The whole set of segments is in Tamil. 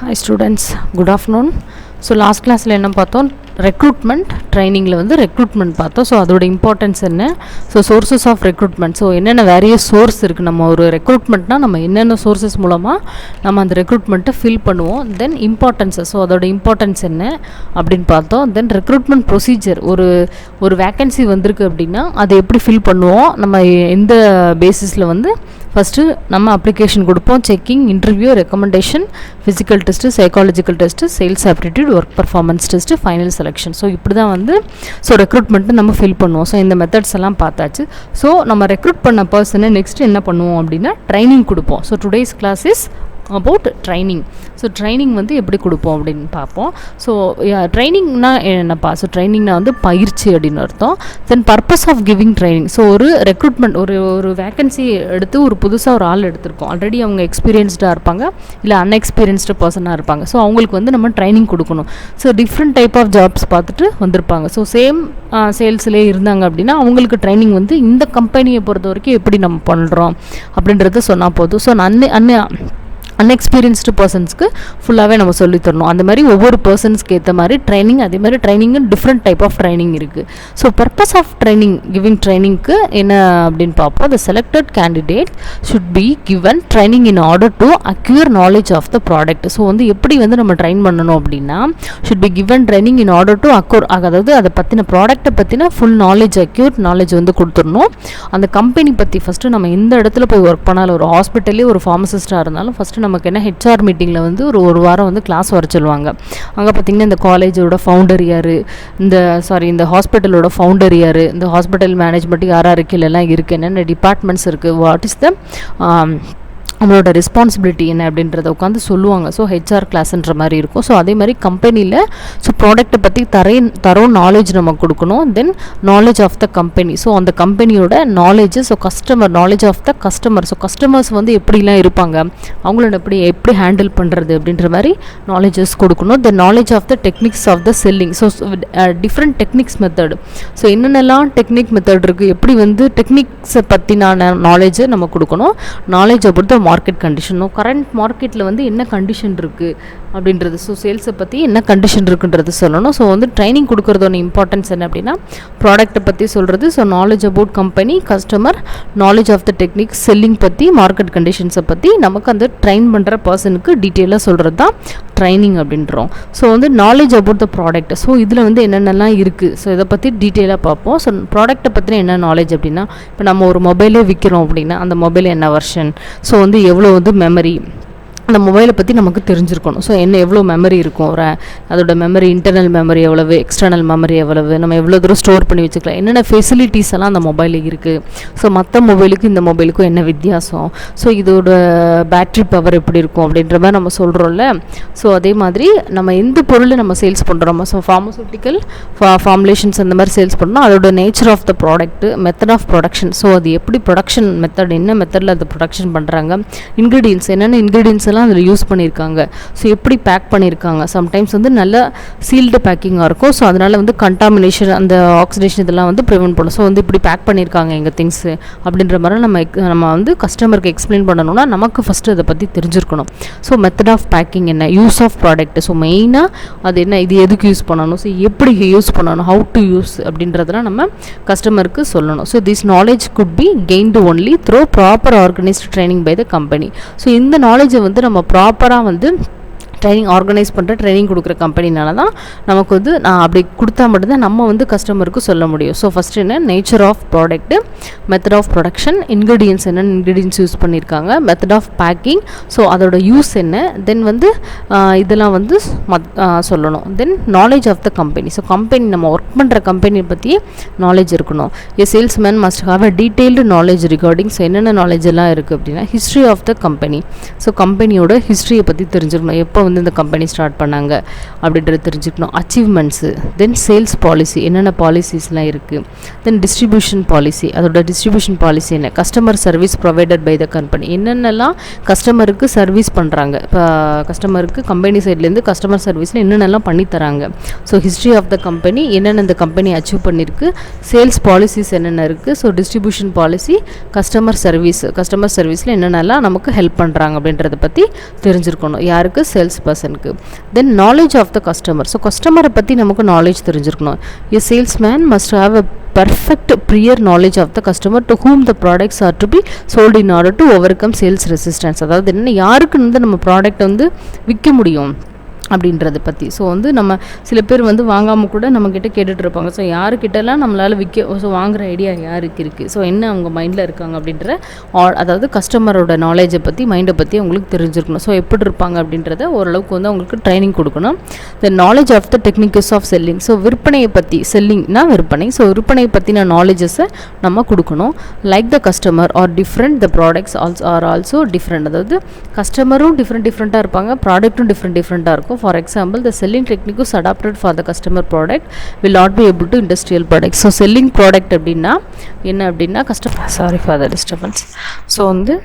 Hi students, good afternoon. So last class la enna paathom recruitment training la vandu recruitment paathom. So adoda importance enna, so sources of recruitment, so enna various source irukku, nama oru recruitment na nama enna sources moolama nama and recruitment fill பண்ணுவோம். Then importance, so adoda importance enna அப்படினு பார்த்தோம். Then recruitment procedure, ஒரு vacancy வந்திருக்கு அப்படினா அதை எப்படி fill பண்ணுவோம், நம்ம எந்த பேசிஸ்ல வந்து ஃபஸ்ட்டு நம்ம அப்ளிகேஷன் கொடுப்போம், checking, interview, recommendation, physical test, psychological test, sales aptitude, work performance test, final selection. So இப்படி தான் வந்து ரெக்ரூட்மெண்ட்டு நம்ம ஃபில் பண்ணுவோம். ஸோ இந்த மெத்தட்ஸ் எல்லாம் பார்த்தாச்சு. ஸோ நம்ம ரெக்ரூட் பண்ண பர்சனை நெக்ஸ்ட் என்ன பண்ணுவோம் அப்படின்னா ட்ரைனிங் கொடுப்போம். So today's class is about training. So training வந்து எப்படி கொடுப்போம் அப்படின்னு பார்ப்போம். ஸோ ட்ரைனிங்னா என்னப்பா, ஸோ ட்ரைனிங்னா வந்து பயிற்சி அப்படின்னு அர்த்தம். Then purpose of giving training, so ஒரு ரெக்ரூட்மெண்ட் ஒரு வேக்கன்சி எடுத்து ஒரு புதுசாக ஒரு ஆள் எடுத்திருக்கோம், ஆல்ரெடி அவங்க எக்ஸ்பீரியன்ஸ்டாக இருப்பாங்க இல்லை அன்எக்ஸ்பீரியன்ஸ்டு பர்சனாக இருப்பாங்க. ஸோ அவங்களுக்கு வந்து நம்ம ட்ரைனிங் கொடுக்கணும். So different type of jobs பார்த்துட்டு வந்திருப்பாங்க. ஸோ சேம் சேல்ஸ்லேயே இருந்தாங்க அப்படின்னா அவங்களுக்கு ட்ரைனிங் வந்து இந்த கம்பெனியை பொறுத்த வரைக்கும் எப்படி நம்ம பண்ணுறோம் அப்படின்றத சொன்னால் போதும். ஸோ அன்எக்ஸ்பீரியன்ஸ்டு பர்சன்ஸ்க்கு ஃபுல்லாகவே நம்ம சொல்லித்தரணும். அந்த மாதிரி ஒவ்வொரு பர்சன்ஸ்க்கு ஏற்ற மாதிரி ட்ரைனிங், அதே மாதிரி ட்ரைனிங்கு டிஃப்ரெண்ட் டைப் ஆஃப் ட்ரைனிங் இருக்குது. So purpose of training, giving ட்ரைனிங்க்கு என்ன அப்படின்னு பார்ப்போம். The selected candidate should be given training in order to acquire knowledge of the product. So வந்து எப்படி வந்து நம்ம ட்ரைன் பண்ணணும் அப்படின்னா, should be given training in order to acquire, அதாவது அதை பற்றின ப்ராடக்ட்டை பற்றின ஃபுல் நாலேஜ், அக்யூர் நாலேஜ் வந்து கொடுத்துடணும். அந்த கம்பெனி பற்றி ஃபஸ்ட்டு நம்ம எந்த இடத்துல போய் ஒர்க் பண்ணாலும், ஒரு ஹாஸ்பிட்டல்லே ஒரு ஃபார்மசிஸ்ட்டாக இருந்தாலும் ஃபஸ்ட்டு நமக்கு என்ன ஹெச்ஆர் மீட்டிங்கில் வந்து ஒரு வாரம் வந்து கிளாஸ் வர சொல்லுவாங்க. அங்கே பார்த்திங்கன்னா இந்த காலேஜோட ஃபவுண்டர் யார், இந்த ஹாஸ்பிட்டலோட ஃபவுண்டர் யார், இந்த ஹாஸ்பிட்டல் மேனேஜ்மெண்ட் யாராக இருக்கெல்லாம் இருக்குது, என்னென்ன டிபார்ட்மெண்ட்ஸ் இருக்குது, வாட் இஸ் த நம்மளோட ரெஸ்பான்சிபிலிட்டி என்ன அப்படின்றத உட்காந்து சொல்லுவாங்க. ஸோ ஹெச்ஆர் கிளாஸ்ன்ற மாதிரி இருக்கும். ஸோ அதே மாதிரி கம்பெனியில் ஸோ ப்ராடக்ட்டை பற்றி தரோம் நாலேஜ் நம்ம கொடுக்கணும். Then knowledge of the company, so அந்த கம்பெனியோட knowledge, so customer knowledge of the customer, so customers வந்து எப்படிலாம் இருப்பாங்க, அவங்களோட எப்படி ஹேண்டில் பண்ணுறது அப்படின்ற மாதிரி நாலேஜஸ் கொடுக்கணும். Then knowledge of the techniques of the selling, so different techniques method, so என்னென்னலாம் டெக்னிக் மெத்தட் இருக்குது, எப்படி வந்து டெக்னிக்ஸை பற்றினான நாலேஜை நம்ம கொடுக்கணும். Knowledge about the market condition, current மார்க்கெட்டில் வந்து என்ன கண்டிஷன் இருக்குது அப்படின்றது, ஸோ சேல்ஸை பற்றி என்ன கண்டிஷன் இருக்குன்றது சொல்லணும். ஸோ வந்து ட்ரைனிங் கொடுக்குறதோட இம்பார்ட்டன்ஸ் என்ன அப்படின்னா, ப்ராடக்ட்டை பற்றி சொல்கிறது, so knowledge about company, customer, knowledge of the techniques, selling பற்றி, மார்க்கெட் கண்டிஷன்ஸை பற்றி நமக்கு அந்த ட்ரைன் பண்ணுற பர்சனுக்கு டீட்டெயிலாக சொல்கிறது தான் ட்ரைனிங் அப்படின்றோம். ஸோ வந்து knowledge about the product, so இதில் வந்து என்னென்னலாம் இருக்குது, ஸோ இதை பற்றி டீட்டெயிலாக பார்ப்போம். ஸோ ப்ராடக்ட்டை பற்றின என்ன நாலேஜ் அப்படின்னா, இப்போ நம்ம ஒரு மொபைலே விற்கிறோம் அப்படின்னா அந்த மொபைல் என்ன வெர்ஷன், ஸோ வந்து எவ்வளோ வந்து மெமரி, அந்த மொபைலை பற்றி நமக்கு தெரிஞ்சிருக்கணும். ஸோ எவ்வளோ மெமரி இருக்கும், அதோட மெமரி, இன்டர்னல் மெமரி எவ்வளவு, எக்ஸ்டர்னல் மெமரி எவ்வளவு, நம்ம எவ்வளோ தூரம் ஸ்டோர் பண்ணி வச்சுக்கலாம், என்னென்ன ஃபெசிலிட்டிஸ் எல்லாம் அந்த மொபைலில் இருக்குது, ஸோ மற்ற மொபைலுக்கும் இந்த மொபைலுக்கும் என்ன வித்தியாசம், ஸோ இதோட பேட்ரி பவர் எப்படி இருக்கும் அப்படின்ற மாதிரி நம்ம சொல்கிறோம்ல. ஸோ அதே மாதிரி நம்ம எந்த பொருளை நம்ம சேல்ஸ் பண்ணுறோமோ, ஸோ ஃபார்மசூட்டிக்கல் ஃபார்முலேஷன்ஸ் அந்த மாதிரி சேல்ஸ் பண்ணோம், அதோட nature of the product, method of production, so அது எப்படி ப்ரொடக்ஷன் மெத்தட், என்ன மெத்தடில் அது ப்ரொடக்ஷன் பண்ணுறாங்க, இன்க்ரீடியன்ஸ், என்னென்ன இன்க்ரீடியன்ஸ் அதில் யூஸ் பண்ணியிருக்காங்க, ஸோ எப்படி பேக் பண்ணியிருக்காங்க, சம்டைம்ஸ் வந்து நல்ல சீல்டு பேக்கிங்காக இருக்கும், ஸோ அதனால் வந்து கண்டாமினேஷன், அந்த ஆக்சிடேஷன் இதெல்லாம் வந்து ப்ரிவென்ட் பண்ணும். ஸோ வந்து இப்படி பேக் பண்ணியிருக்காங்க எங்கள் திங்ஸு அப்படின்ற மாதிரி நம்ம வந்து கஸ்டமருக்கு எக்ஸ்பிளைன் பண்ணணும்னா நமக்கு ஃபஸ்ட்டு அதை பற்றி தெரிஞ்சிருக்கணும். ஸோ மெத்தட் ஆஃப் பேக்கிங் என்ன, யூஸ் ஆஃப் ப்ராடக்ட், ஸோ மெயினாக அது என்ன, இது எதுக்கு யூஸ் பண்ணணும், ஸோ எப்படி யூஸ் பண்ணணும், ஹவு டு யூஸ் அப்படின்றதெல்லாம் நம்ம கஸ்டமருக்கு சொல்லணும். So this knowledge could be gained only through proper organised training by the company. So இந்த நாலேஜை வந்து நம்ம ப்ராப்பராக வந்து ட்ரைனிங் ஆர்கனைஸ் பண்ணுற, ட்ரைனிங் கொடுக்குற கம்பெனினால தான் நமக்கு வந்து நான் அப்படி கொடுத்தா மட்டும்தான் நம்ம வந்து கஸ்டமருக்கு சொல்ல முடியும். ஸோ ஃபஸ்ட்டு என்ன, nature of product, method of production, ingredients என்னென்ன இன்க்ரீடியன்ஸ் யூஸ் பண்ணியிருக்காங்க, மெத்தட் ஆஃப் பேக்கிங், ஸோ அதோட யூஸ் என்ன, தென் வந்து இதெல்லாம் வந்து சொல்லணும். Then knowledge of the company, so company நம்ம ஒர்க் பண்ணுற கம்பெனியை பற்றியே நாலேஜ் இருக்கணும். A salesman must have a detailed knowledge regarding, so என்னென்ன நாலேஜ் எல்லாம் இருக்குது அப்படின்னா, history of the company, so கம்பெனியோட ஹிஸ்ட்ரியை பற்றி தெரிஞ்சுக்கணும், எப்போ வந்து இந்த கம்பெனி ஸ்டார்ட் பண்ணாங்க அப்படின்றது தெரிஞ்சுக்கணும். அச்சீவ்மெண்ட்ஸு, தென் சேல்ஸ் பாலிசி, என்னென்ன பாலிசிஸ்லாம் இருக்குது, தென் டிஸ்ட்ரிபியூஷன் பாலிசி, அதோட டிஸ்ட்ரிபியூஷன் பாலிசி என்ன, customer service provided by the company, என்னென்னலாம் கஸ்டமருக்கு சர்வீஸ் பண்ணுறாங்க, இப்போ கஸ்டமருக்கு கம்பெனி சைட்லேருந்து கஸ்டமர் சர்வீஸில் என்னென்னலாம் பண்ணித்தராங்க, so history of the company, என்னென்ன இந்த கம்பெனி அச்சீவ் பண்ணியிருக்கு, சேல்ஸ் பாலிசிஸ் என்னென்ன இருக்குது, ஸோ டிஸ்ட்ரிபியூஷன் பாலிசி, கஸ்டமர் சர்வீஸில் என்னென்னலாம் நமக்கு ஹெல்ப் பண்ணுறாங்க அப்படின்றத பற்றி தெரிஞ்சிருக்கணும். யாருக்கு, சேல்ஸ் பர்சனுக்கு. Then knowledge of the customer. So கஸ்டமரை பற்றி நமக்கு நாலேஜ் தெரிஞ்சிருக்கணும். A salesman must have a perfect prior knowledge of the customer to whom the products are to be sold in order to overcome sales resistance. அதாவது என்ன, யாருக்கு வந்து நம்ம ப்ராடக்ட் வந்து விற்க முடியும் அப்படின்றத பற்றி. ஸோ வந்து நம்ம சில பேர் வந்து வாங்காமல் கூட நம்மக்கிட்ட கேட்டுட்டு இருப்பாங்க. ஸோ யாருக்கிட்டலாம் நம்மளால் விற்க, ஸோ வாங்குகிற ஐடியா யாருக்கு இருக்குது, ஸோ என்ன அவங்க மைண்டில் இருக்காங்க அப்படின்ற அதாவது கஸ்டமரோட நாலேஜை பற்றி, மைண்டை பற்றி அவங்களுக்கு தெரிஞ்சிருக்கணும். ஸோ எப்படி இருப்பாங்க அப்படின்றத ஓரளவுக்கு வந்து அவங்களுக்கு ட்ரைனிங் கொடுக்கணும். The knowledge of the techniques of selling. So விற்பனையை பற்றி, செல்லிங்னா விற்பனை, ஸோ விற்பனையை பற்றின நாலேஜஸை நம்ம கொடுக்கணும். Like the customer are different, the products are also different. அதாவது கஸ்டமரும் டிஃப்ரெண்ட்டாக இருப்பாங்க, ப்ராடக்ட்டும் டிஃப்ரெண்ட்டாக இருக்கும். For example, the selling technique is adapted for the customer product will not be able to industrial products. So selling product அப்படின்னா என்ன அப்படின்னா customer, sorry for the disturbance. So வந்து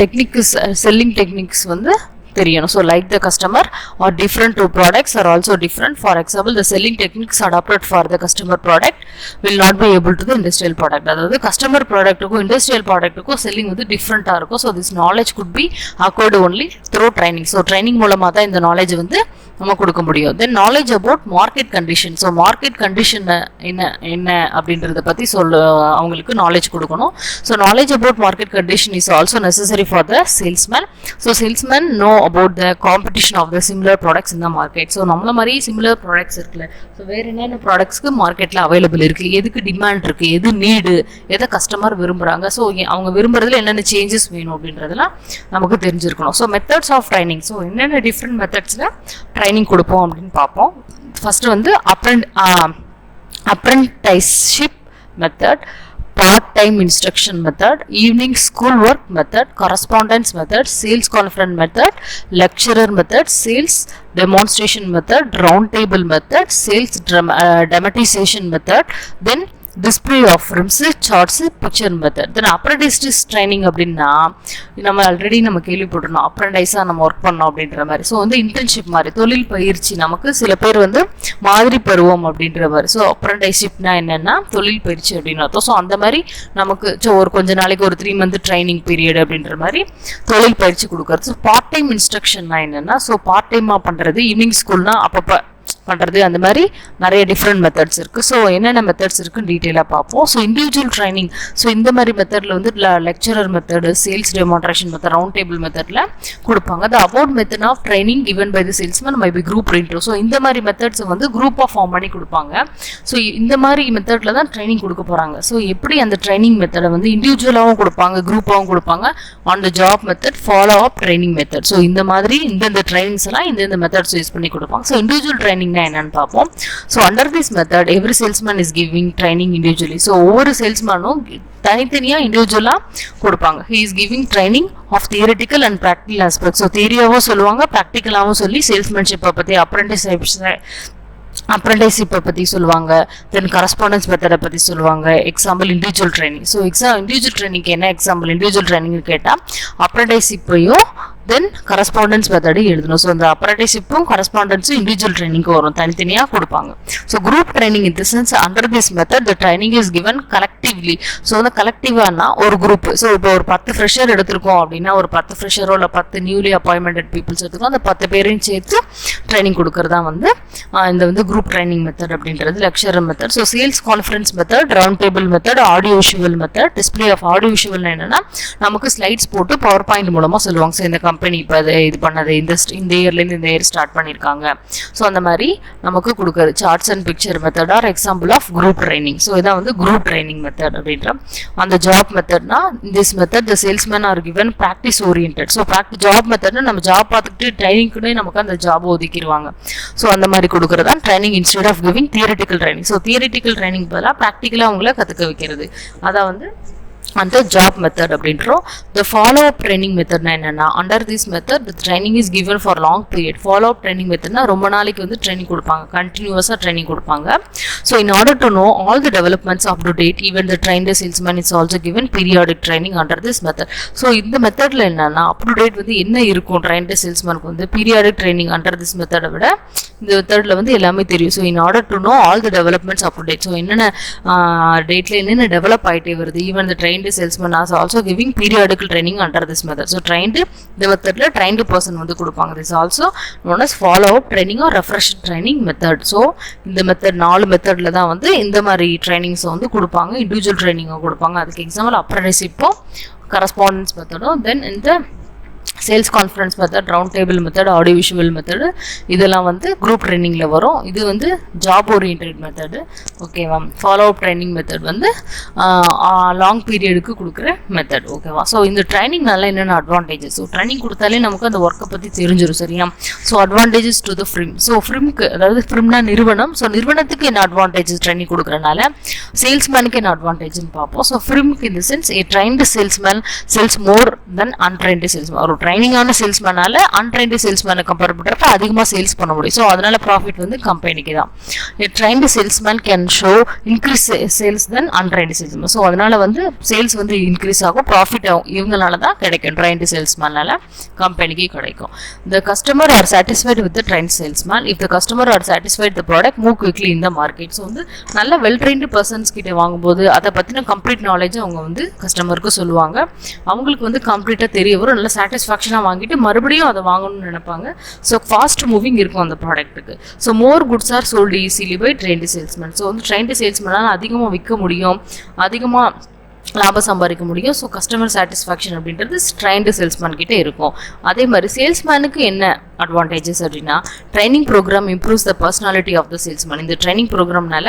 டெக்னிக்ஸ், செல்லிங் டெக்னிக்ஸ் வந்து தெரியணும். So like the customer are different too products are also different. For example, the selling techniques adapted for the customer product will not be able to the industrial product. அதாவது கஸ்டமர் ப்ராடக்ட்டுக்கும் இண்டஸ்ட்ரியல் ப்ராடக்ட்டுக்கும் செல்லிங் வந்து டிஃப்ரெண்ட்டாக இருக்கும். So this knowledge could be acquired only through training. So training மூலமாக தான் இந்த நாலேஜ் வந்து நம்ம கொடுக்க முடியும். Then knowledge about market condition. So market condition என்ன அப்படின்றத பற்றி அவங்களுக்கு நாலேஜ் கொடுக்கணும். So knowledge about market condition is also necessary for the salesman. So salesman know about the competition of the similar products in the market. So நம்மள மாதிரி சிமிலர் ப்ராடக்ட்ஸ் இருக்குல்ல, ஸோ வேறு என்னென்ன ப்ராடக்ட்ஸ்க்கு மார்க்கெட்டில் அவைலபிள் இருக்குது, எதுக்கு டிமாண்ட் இருக்குது, எது நீடு, எதை கஸ்டமர் விரும்புகிறாங்க, ஸோ அவங்க விரும்புறதுல என்னென்ன சேஞ்சஸ் வேணும் அப்படின்றதெல்லாம் நமக்கு தெரிஞ்சிருக்கணும். So methods of training. So என்னென்ன டிஃப்ரெண்ட் மெத்தட்ஸில் ட்ரைனிங் கொடுப்போம் அப்படின்னு பார்ப்போம். ஃபஸ்ட்டு வந்து apprenticeship method, part-time instruction method, evening school work method, correspondence method, sales conference method, lecturer method, sales demonstration method, round table method, sales dramatization method, then display of films, charts, picture method. Then apprentice training அப்படின்னா நம்ம ஆல்ரெடி நம்ம கேள்விப்பட்டிருந்தோம், அப்ரெண்டைஸாக நம்ம ஒர்க் பண்ணோம் அப்படின்ற மாதிரி. ஸோ வந்து இன்டர்ன்ஷிப் மாதிரி தொழில் பயிற்சி, நமக்கு சில பேர் வந்து மாதிரி பருவம் அப்படின்ற மாதிரி. ஸோ அப்ரெண்டைஸ்ஷிப்னா என்னென்னா தொழில் பயிற்சி அப்படின்னு அர்த்தம். ஸோ அந்த மாதிரி நமக்கு ஒரு கொஞ்ச நாளைக்கு ஒரு 3 month ட்ரைனிங் பீரியட் அப்படின்ற மாதிரி தொழில் பயிற்சி கொடுக்குறது. ஸோ பார்ட் டைம் இன்ஸ்ட்ரக்ஷன்னா என்னென்னா, ஸோ பார்ட் டைமாக பண்ணுறது, ஈவினிங் ஸ்கூல்னால் அப்பப்போ பண்ணுறது, அந்த மாதிரி நிறைய டிஃப்ரெண்ட் மெத்தட்ஸ் இருக்குது. ஸோ என்னென்ன மெத்தட்ஸ் இருக்குன்னு டீட்டெயிலாக பார்ப்போம். ஸோ இண்டிவிஜுவல் ட்ரைனிங், ஸோ இந்த மாதிரி மெத்தடில் வந்து lecturer method, sales demonstration method, round table மெத்தடில் கொடுப்பாங்க. The about method of training given by the salesman may be group intro. So இந்த மாதிரி மெத்தட்ஸ் வந்து குரூப்பாக ஃபார்ம் பண்ணி கொடுப்பாங்க. ஸோ இந்த மாதிரி மெத்தடில் தான் ட்ரைனிங் கொடுக்க போகிறாங்க. ஸோ எப்படி அந்த ட்ரைனிங் மெத்தடை வந்து இண்டிவிஜுவலாகவும் கொடுப்பாங்க, குரூப்பாகவும் கொடுப்பாங்க, on the job method, follow up training method. So இந்த மாதிரி இந்தந்த ட்ரைனிங்ஸ் எல்லாம் இந்த மெத்தட்ஸ் யூஸ் பண்ணி கொடுப்பாங்க. ஸோ இண்டிவிஜுவல் ட்ரைனிங் என்னன்னு பார்ப்போம். So under this method every salesman is giving training individually. So ஒவ்வொரு சேல்ஸ்மேனும் தனித்தனியாக இண்டிவிஜுவலாக கொடுப்பாங்க. He is giving training of theoretical and practical aspect. So தியரியாகவும் சொல்லுவாங்க, ப்ராக்டிக்கலாகவும் சொல்லி சேல்ஸ்மேன்ஷிப்பை பற்றி, அப்ரெண்டிஸ்ஷிப்பை பற்றி சொல்லுவாங்க. தென் கரஸ்பாண்டன்ஸ் மெத்தடை பற்றி சொல்லுவாங்க. Example individual training. So individual ட்ரைனிங்க்கு என்ன எக்ஸாம்பிள் இண்டிவிஜுவல் ட்ரைனிங்னு கேட்டால் அப்ரெண்டிஸ்ஷிப்பையும் தென் கரஸ்பாண்டன்ஸ் மெத்தடு எழுதணும். ஸோ இந்த அப்ரெண்டிஸ்ஷிப்பும் கரஸ்பாண்டன்ஸும் இண்டிவிஜுவல் ட்ரைனிங்க்கு வரும், தனித்தனியாக கொடுப்பாங்க. So group training in the sense under this method the training is given collectively. So வந்து கலெக்டிவானா ஒரு குரூப். ஸோ இப்போ ஒரு 10 ஃப்ரெஷர் எடுத்திருக்கோம் அப்படின்னா, ஒரு 10 ஃப்ரெஷரோ இல்லை 10 நியூலி அப்பாயின்மெண்டட் பீப்புள்ஸ் எடுத்துக்கோ, அந்த 10 பேரையும் சேர்த்து ட்ரைனிங் கொடுக்கறதா வந்து இந்த வந்து குரூப் ட்ரைனிங் மெத்தட் அப்படின்றது. Lecturer method. So sales conference method, round table method, audio visual method. Display of audio visual என்னன்னா, நமக்கு ஸ்லைட்ஸ் போட்டு பவர் பாயிண்ட் மூலமாக சொல்லுவாங்க. ஸோ இந்த கம்பெனி இப்போ இது பண்ணது இந்த இயர்லேருந்து இந்த இயர் ஸ்டார்ட் பண்ணியிருக்காங்க. ஸோ அந்த மாதிரி நமக்கு கொடுக்குறது. Charts and picture method are example of group training. So இதான் வந்து குரூப் ட்ரைனிங் மெத்தட் அப்படின்ற. அந்த ஜாப் மெத்தட்னா this method the salesman are given practice oriented. So job மெத்தட்னா நம்ம ஜாப் பார்த்துட்டு ட்ரைனிங்க்குனே நமக்கு அந்த ஜாப் ஒதுக்கிடுவாங்க. ஸோ அந்த மாதிரி கொடுக்குறதா training instead of giving theoretical training. So theoretical training பதிலாக ப்ராக்டிக்கலாக அவங்கள கற்றுக்க வைக்கிறது. அதான் வந்து அந்த ஜாப் மெத்தட் அப்படின்றோம். த ஃபாலோ அப் ட்ரைனிங் மெத்தட்னா என்னன்னா, under this method the training is given for long period. Follow up training மெத்தட்னா ரொம்ப நாளைக்கு வந்து ட்ரைனிங் கொடுப்பாங்க, கண்டினியூஸாக ட்ரைனிங் கொடுப்பாங்க. So in order to know all the developments up to date even the trained salesman is also given periodic training under this method. So இந்த மெத்தடில் என்னன்னா, அப் டு டேட் வந்து என்ன இருக்கும் ட்ரைன்ட் சேல்ஸ்மேனுக்கு வந்து பீரியாடிக் ட்ரைனிங் அண்டர் திஸ் மெத்தடை விட இந்த மெத்தடில் வந்து எல்லாமே தெரியும். So in order to know all the developments up to date, so என்னென்ன டேட்டில் என்னென்ன டெவலப் ஆகிட்டே வருது. Even the trained salesman as also giving periodical training under this method. So trained இந்த மெத்தடில் ட்ரைன்டு பர்சன் வந்து கொடுப்பாங்க. This also known as follow up training or refresh training method. So இந்த மெத்தட் 4 மெத்தடில் தான் வந்து இந்த மாதிரி ட்ரைனிங்ஸை வந்து கொடுப்பாங்க. இண்டிவிஜுவல் ட்ரைனிங்கை கொடுப்பாங்க. அதுக்கு எக்ஸாம்பிள் அப்ரண்டிஸ்ஷிப்பும் கரஸ்பாண்டன்ஸ் மெத்தடும், தென் இந்த sales conference method, round table method, audio visual method, இதெல்லாம் வந்து குரூப் ட்ரைனிங்கில் வரும். இது வந்து ஜாப் ஓரியன்ட் மெத்தடு. ஓகேவா. ஃபாலோ அப் ட்ரைனிங் மெத்தட் வந்து லாங் பீரியடுக்கு கொடுக்குற மெத்தட். ஓகேவா. ஸோ இந்த ட்ரைனிங்னால என்னென்ன அட்வான்டேஜஸ், ஸோ ட்ரைனிங் கொடுத்தாலே நமக்கு அந்த ஒர்க்கை பற்றி தெரிஞ்சிடும். சரியா. So advantages to the firm. So ஃப்ரிம்க்கு, அதாவது ஃப்ரிம்னா நிறுவனம். ஸோ நிறுவனத்துக்கு என்ன அட்வான்டேஜஸ் ட்ரைனிங் கொடுக்குறனால, சேல்ஸ்மேனுக்கு என்ன அட்வான்டேஜ்னு பார்ப்போம். ஸோ ஃப்ரிம்க்கு இந்த சென்ஸ் ஏ ட்ரைன்டு சேல்ஸ்மேன் செல்ஸ் மோர் தென் அன்ட்ரைன்டு சேல்ஸ்மேன். ஒரு ட்ரைனிங்கான சேல்ஸ்மேனால அன்ட்ரைன்டு சேல்ஸ்மேனை கம்பேர் பண்ணுறப்ப அதிகமாக சேல்ஸ் பண்ண முடியும். ஸோ அதனால ப்ராஃபிட் வந்து கம்பெனிக்கு தான். Trained salesman can show increase sales then untrained salesman. So அதனால வந்து சேல்ஸ் வந்து இன்க்ரீஸ் ஆகும், ப்ராஃபிட் ஆகும். இவங்களால தான் கிடைக்கும். ட்ரைன்டு சேல்ஸ்மேனால கம்பெனிக்கு கிடைக்கும். த customer are satisfied with the trained salesman. If the customer are satisfied the product move quickly in the market. So வந்து நல்ல வெல் ட்ரைன்டு பர்சன்ஸ் கிட்ட வாங்கும்போது அதை பற்றின கம்ப்ளீட் நாலேஜ் அவங்க வந்து கஸ்டமருக்கு சொல்லுவாங்க. அவங்களுக்கு வந்து கம்ப்ளீட்டாக தெரிய வரும். நல்ல சாட்டிஸ்ஃபேக்ஷனாக வாங்கிட்டு மறுபடியும் அதை வாங்கணும்னு நினைப்பாங்க. ஸோ ஃபாஸ்ட் மூவிங் இருக்கும் அந்த ப்ராடக்ட்டுக்கு. So more goods are sold easily by trained salesman. So வந்து ட்ரைன்டு சேல்ஸ்மேனால் அதிகமாக விற்க முடியும், அதிகமாக லாபம் சம்பாதிக்க முடியும். ஸோ கஸ்டமர் சாட்டிஸ்ஃபேக்ஷன் அப்படின்றது ட்ரைன்டு சேல்ஸ்மேன் கிட்டே இருக்கும். அதே மாதிரி சேல்ஸ்மேனுக்கு என்ன அட்வான்டேஜஸ் அப்படின்னா, training program improves the personality of the salesman. இந்த ட்ரைனிங் ப்ரோக்ராம்னால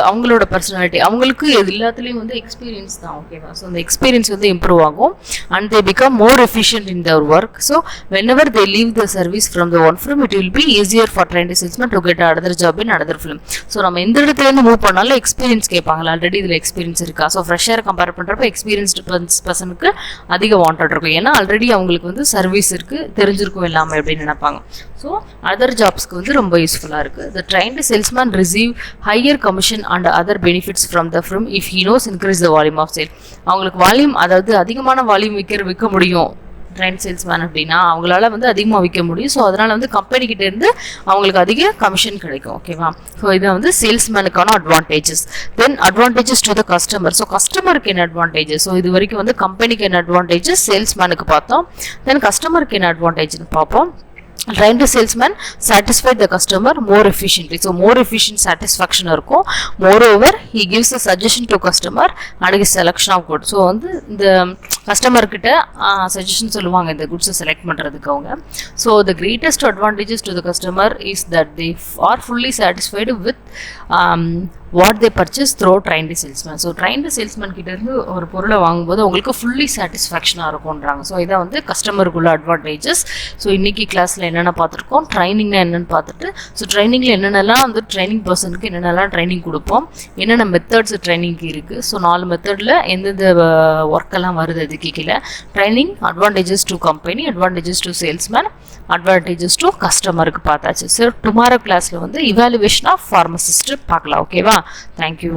அவங்களோட பர்சனாலிட்டி, அவங்களுக்கு இது எல்லாத்துலேயும் வந்து எக்ஸ்பீரியன்ஸ் தான். ஓகேவா. ஸோ அந்த எக்ஸ்பீரியன்ஸ் வந்து இம்ப்ரூவ் ஆகும் and they become more efficient in their work. So whenever they leave the service from the one firm, it will be easier for trained salesman to get another job in another firm. So நம்ம எந்த இடத்துலேருந்து மூவ் பண்ணாலும் எக்ஸ்பீரியன்ஸ் கேட்பாங்களா, ஆல்ரெடி இதில் எக்ஸ்பீரியன்ஸ் இருக்கா. ஸோ ஃப்ரெஷ்ஷாக கம்பேர் பண்ணுறப்ப எக்ஸ்பீரியன்ஸ்டு பர்சனுக்கு அதிக வாண்டட் இருக்கும். ஏன்னா ஆல்ரெடி அவங்களுக்கு வந்து சர்வீஸ் இருக்குது, தெரிஞ்சிருக்கும் எல்லாமே அப்படின்னு நினைப்பாங்க. ஸோ அதர் ஜாப்ஸ்க்கு வந்து ரொம்ப யூஸ்ஃபுல்லாக இருக்குது. The trained salesman receive higher commission and other benefits from the firm if he knows increase the volume of sale. அவங்களுக்கு வால்யூம், அதாவது அதிகமான வால்யூம் விற்க முடியும் ட்ரைன் சேல்ஸ்மேன் அப்படின்னா அவங்களால வந்து அதிகமாக விற்க முடியும். ஸோ அதனால் வந்து கம்பெனிக்கிட்ட இருந்து அவங்களுக்கு அதிக கமிஷன் கிடைக்கும். ஓகேவா. ஸோ இதான் வந்து சேல்ஸ்மேனுக்கான advantages. Then advantages to the customer. So கஸ்டமருக்கு என்ன அட்வான்டேஜஸ், ஸோ இது வரைக்கும் வந்து கம்பெனிக்கு என்ன அட்வான்டேஜஸ், சேல்ஸ்மேனுக்கு பார்த்தோம். தென் கஸ்டமருக்கு என்ன அட்வான்டேஜ்னு பார்ப்போம். Trained salesman satisfied the customer more efficiently. So more efficient satisfaction இருக்கும். Moreover, he gives a suggestion to customer and his selection of goods. So வந்து இந்த கஸ்டமர் கிட்ட சஜஷன் சொல்லுவாங்க இந்த குட்ஸை செலக்ட் பண்ணுறதுக்கு அவங்க. So the greatest advantages to the customer is that they are fully satisfied with what they purchase throw trained salesman. So trained salesman கிட்டேருந்து ஒரு பொருளை வாங்கும்போது உங்களுக்கு ஃபுல்லி சாட்டிஸ்ஃபேக்ஷனாக இருக்கும்ன்றாங்க. ஸோ இதான் வந்து கஸ்டமருக்குள்ள அட்வான்டேஜஸ். ஸோ இன்றைக்கி கிளாஸில் என்னென்ன பார்த்துருக்கோம், ட்ரைனிங்னா என்னென்னு பார்த்துட்டு, ஸோ ட்ரைனிங்கில் என்னென்னலாம் வந்து ட்ரைனிங் பர்சனுக்கு என்னென்னலாம் ட்ரைனிங் கொடுப்போம், என்னென்ன மெத்தட்ஸ் ட்ரைனிங்க்கு இருக்குது. ஸோ 4 மெத்தடில் எந்தெந்த ஒர்க்கெல்லாம் வருது இதுக்கு கீழே. Training, advantages to company, advantages to salesman, advantages to கஸ்டமருக்கு பார்த்தாச்சு. ஸோ டுமாரோ கிளாஸில் வந்து இவாலுவேஷன் ஆஃப் ஃபார்மசிஸ்ட் பார்க்கலாம். ஓகேவா. தேங்க்யூ.